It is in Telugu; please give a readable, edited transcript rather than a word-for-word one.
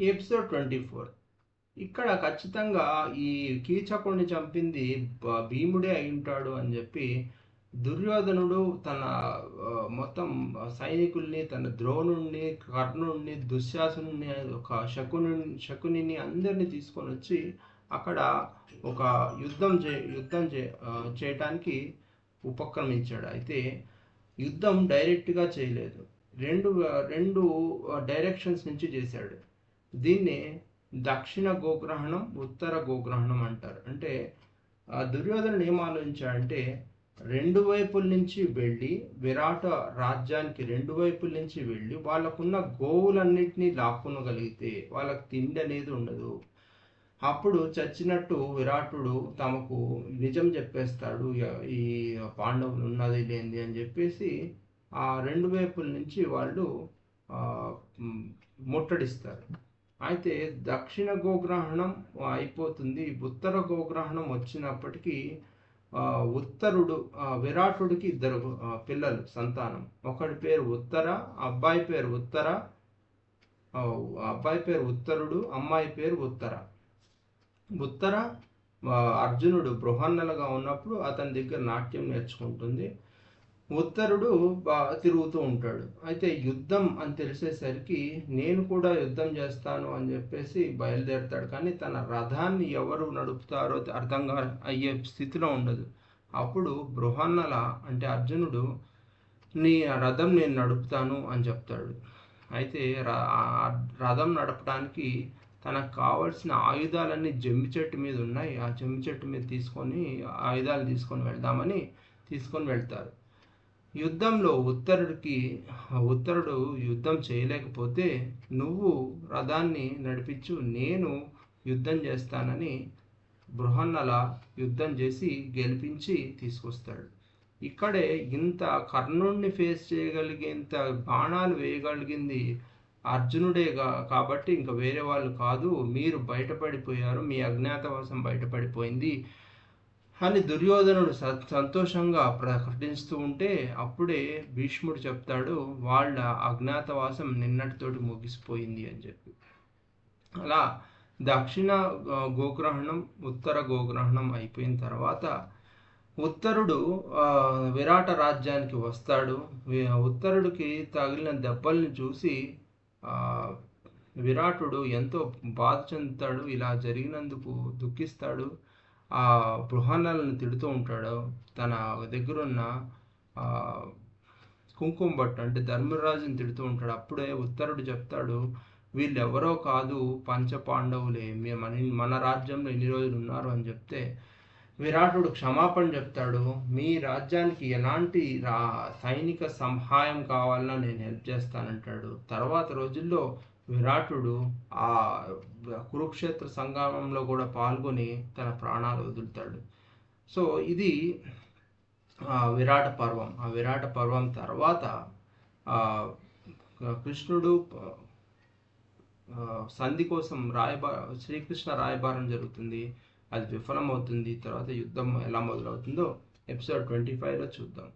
ఎపిసోడ్ 24. ఇక్కడ ఖచ్చితంగా ఈ కీచకుడిని చంపింది భీముడే అయి ఉంటాడు అని చెప్పి దుర్యోధనుడు తన మొత్తం సైనికుల్ని, తన ద్రోణుణ్ణి, కర్ణుణ్ణి, దుశ్శాసనుని, ఒక శకునిని అందరినీ తీసుకొని వచ్చి అక్కడ ఒక యుద్ధం చేయటానికి ఉపక్రమించాడు. అయితే యుద్ధం డైరెక్ట్గా చేయలేదు, రెండు రెండు డైరెక్షన్స్ నుంచి చేశాడు. దీన్ని దక్షిణ గోగ్రహణం, ఉత్తర గోగ్రహణం అంటారు. అంటే దుర్యోధనుడు ఏం ఆలోచించాడంటే, రెండు వైపుల నుంచి వెళ్ళి విరాట రాజ్యానికి రెండు వైపుల నుంచి వెళ్ళి వాళ్ళకున్న గోవులన్నింటినీ లాక్కొనగలిగితే వాళ్ళకి తిండి అనేది ఉండదు. అప్పుడు చచ్చినట్టు విరాటుడు తమకు నిజం చెప్పేస్తాడు, ఈ పాండవులు ఉన్నది లేనిది అని చెప్పేసి ఆ రెండు వైపుల నుంచి వాళ్ళు ముట్టడిస్తారు. అయితే దక్షిణ గోగ్రహణం అయిపోతుంది. ఉత్తర గోగ్రహణం వచ్చినప్పటికీ ఉత్తరుడు విరాటుడికి ఇద్దరు పిల్లలు సంతానం. ఒకడి పేరు ఉత్తర, అబ్బాయి పేరు ఉత్తరుడు, అమ్మాయి పేరు ఉత్తర. ఉత్తర అర్జునుడు బృహన్నలుగా ఉన్నప్పుడు అతని దగ్గర నాట్యం నేర్చుకుంటుంది. ఉత్తరుడు తిరుగుతూ ఉంటాడు. అయితే యుద్ధం అని తెలిసేసరికి నేను కూడా యుద్ధం చేస్తాను అని చెప్పేసి బయలుదేరుతాడు. కానీ తన రథాన్ని ఎవరు నడుపుతారో అర్థంగా అయ్యే స్థితిలో ఉండదు. అప్పుడు బృహన్నల అంటే అర్జునుడు, నీ రథం నేను నడుపుతాను అని చెప్తాడు. అయితే రథం నడపడానికి తనకు కావలసిన ఆయుధాలన్నీ జమ్మి చెట్టు మీద ఉన్నాయి. ఆ జమ్మి చెట్టు మీద ఆయుధాలు తీసుకొని వెళ్తారు. యుద్ధంలో ఉత్తరుడు యుద్ధం చేయలేకపోతే నువ్వు రథాన్ని నడిపించు, నేను యుద్ధం చేస్తానని బృహన్నల యుద్ధం చేసి గెలిపించి తీసుకొస్తాడు. ఇక్కడే ఇంత కర్ణుడిని ఫేస్ చేయగలిగేంత బాణాలు వేయగలిగింది అర్జునుడే కాబట్టి ఇంకా వేరే వాళ్ళు కాదు, మీరు బయటపడిపోయారు, మీ అజ్ఞాతవాసం బయటపడిపోయింది అని దుర్యోధనుడు సంతోషంగా ప్రకటిస్తూ ఉంటే అప్పుడే భీష్ముడు చెప్తాడు, వాళ్ళ అజ్ఞాతవాసం నిన్నటితోటి ముగిసిపోయింది అని చెప్పి. అలా దక్షిణ గోగ్రహణం, ఉత్తర గోగ్రహణం అయిపోయిన తర్వాత ఉత్తరుడు విరాట రాజ్యానికి వస్తాడు. ఉత్తరుడికి తగిలిన దెబ్బల్ని చూసి విరాటుడు ఎంతో బాధ చెందుతాడు. ఇలా జరిగినందుకు దుఃఖిస్తాడు. ఆ బృహన్నలను తిడుతూ ఉంటాడు. తన దగ్గరున్న కుంకుమ బట్టు అంటే ధర్మరాజుని తిడుతూ ఉంటాడు. అప్పుడే ఉత్తరుడు చెప్తాడు, వీళ్ళెవరో కాదు, పంచపాండవులే, మన రాజ్యంలో ఎన్ని రోజులు ఉన్నారు అని చెప్తే విరాటుడు క్షమాపణ చెప్తాడు. మీ రాజ్యానికి ఎలాంటి సైనిక సహాయం కావాలన్నా నేను హెల్ప్ చేస్తానంటాడు. తర్వాత రోజుల్లో విరాటుడు ఆ కురుక్షేత్ర సంగ్రామంలో కూడా పాల్గొని తన ప్రాణాలు వదులుతాడు. సో ఇది విరాట పర్వం. ఆ విరాట పర్వం తర్వాత కృష్ణుడు సంధి కోసం శ్రీకృష్ణ రాయబారం జరుగుతుంది. అది విఫలమవుతుంది. తర్వాత యుద్ధం ఎలా మొదలవుతుందో ఎపిసోడ్ 25లో చూద్దాం.